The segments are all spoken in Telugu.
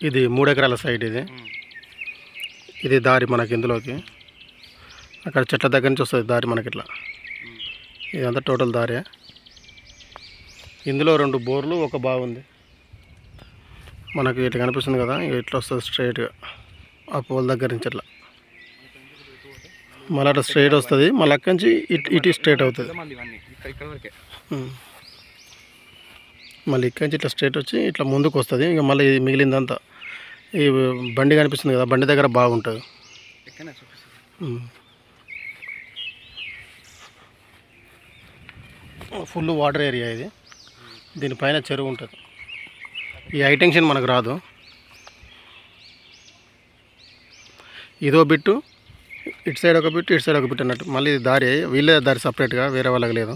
ఇది 3 ఎకరాల సైట్ ఇది. ఇది దారి మనకి ఇందులోకి. అక్కడ చెట్ల దగ్గర నుంచి వస్తుంది దారి మనకి ఇట్లా. ఇదంతా టోటల్ దారే. ఇందులో 2 బోర్లు, ఒక బాగుంది మనకి. ఇట్లా కనిపిస్తుంది కదా, ఇట్లా వస్తుంది స్ట్రైట్గా ఆ పోల్ దగ్గర నుంచి అట్లా. మళ్ళీ అట్లా స్ట్రైట్ వస్తుంది, మళ్ళీ అక్కడి నుంచి ఇటు స్ట్రైట్ అవుతుంది. మళ్ళీ ఇక్కడి నుంచి ఇట్లా స్ట్రైట్ వచ్చి ఇట్లా ముందుకు వస్తుంది. ఇంకా మళ్ళీ మిగిలిందంతా ఈ బండి కనిపిస్తుంది కదా, బండి దగ్గర బాగుంటుంది. ఫుల్ వాటర్ ఏరియా ఇది. దీనిపైన చెరువు ఉంటుంది. ఈ హైటెన్షన్ మనకు రాదు. ఇదో బిట్టు, ఇటు సైడ్ ఒక బిట్టు, ఇటు సైడ్ ఒక బిట్టు అన్నట్టు. మళ్ళీ దారి వీళ్ళే దారి సపరేట్గా, వేరే వాళ్ళకి లేదు.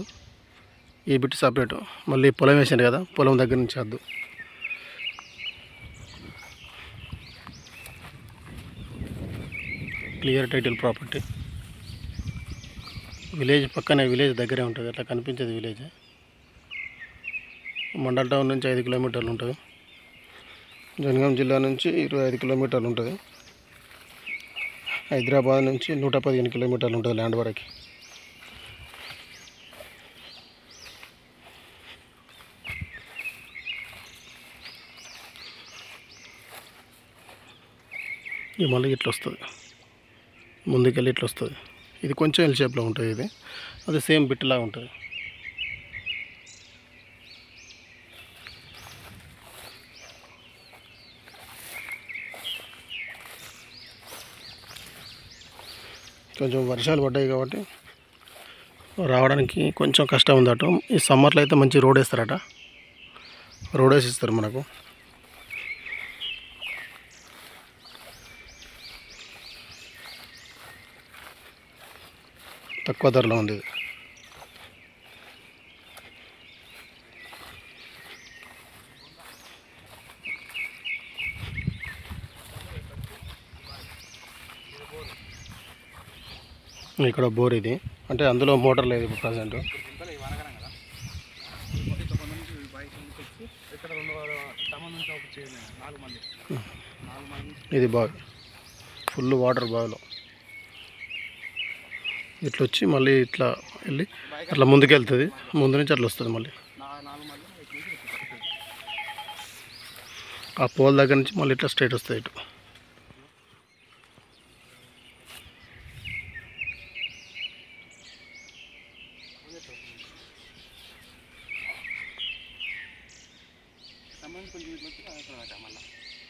ఈ బిట్టు సపరేటు. మళ్ళీ పొలం వేసారు కదా, పొలం దగ్గర నుంచి వద్దు. Clear title property. విలేజ్ పక్కనే, విలేజ్ దగ్గరే ఉంటుంది. అట్లా కనిపించేది విలేజ్. మండల్ టౌన్ నుంచి 5 కిలోమీటర్లు ఉంటుంది. జనగాం జిల్లా నుంచి 25 కిలోమీటర్లు ఉంటుంది. హైదరాబాద్ నుంచి 115 కిలోమీటర్లు ఉంటుంది ల్యాండ్ వరకు. ఇది మళ్ళీ ఇట్లా వస్తుంది, ముందుకెళ్ళి ఇట్లా వస్తుంది. ఇది కొంచెం ఎల్ షేప్లో ఉంటుంది. ఇది అది సేమ్ బిట్టులాగా ఉంటుంది. కొంచెం వర్షాలు పడ్డాయి కాబట్టి రావడానికి కొంచెం కష్టం ఉందట. ఈ సమ్మర్లో అయితే మంచి రోడ్ వేస్తారట. రోడ్ వేసి ఇస్తారు మనకు. తక్కువ ధరలో ఉంది. ఇక్కడ బోర్ ఇది, అంటే అందులో మోటార్ లేదు ఇప్పుడు ప్రజెంట్. ఇది బావి, ఫుల్ వాటర్ బావిలో. ఇట్లా వచ్చి మళ్ళీ ఇట్లా వెళ్ళి అట్లా ముందుకు వెళ్తుంది. ముందు నుంచి అట్లా వస్తుంది. మళ్ళీ ఆ పోల్ దగ్గర నుంచి మళ్ళీ ఇట్లా స్ట్రైట్ వస్తుంది ఇటు.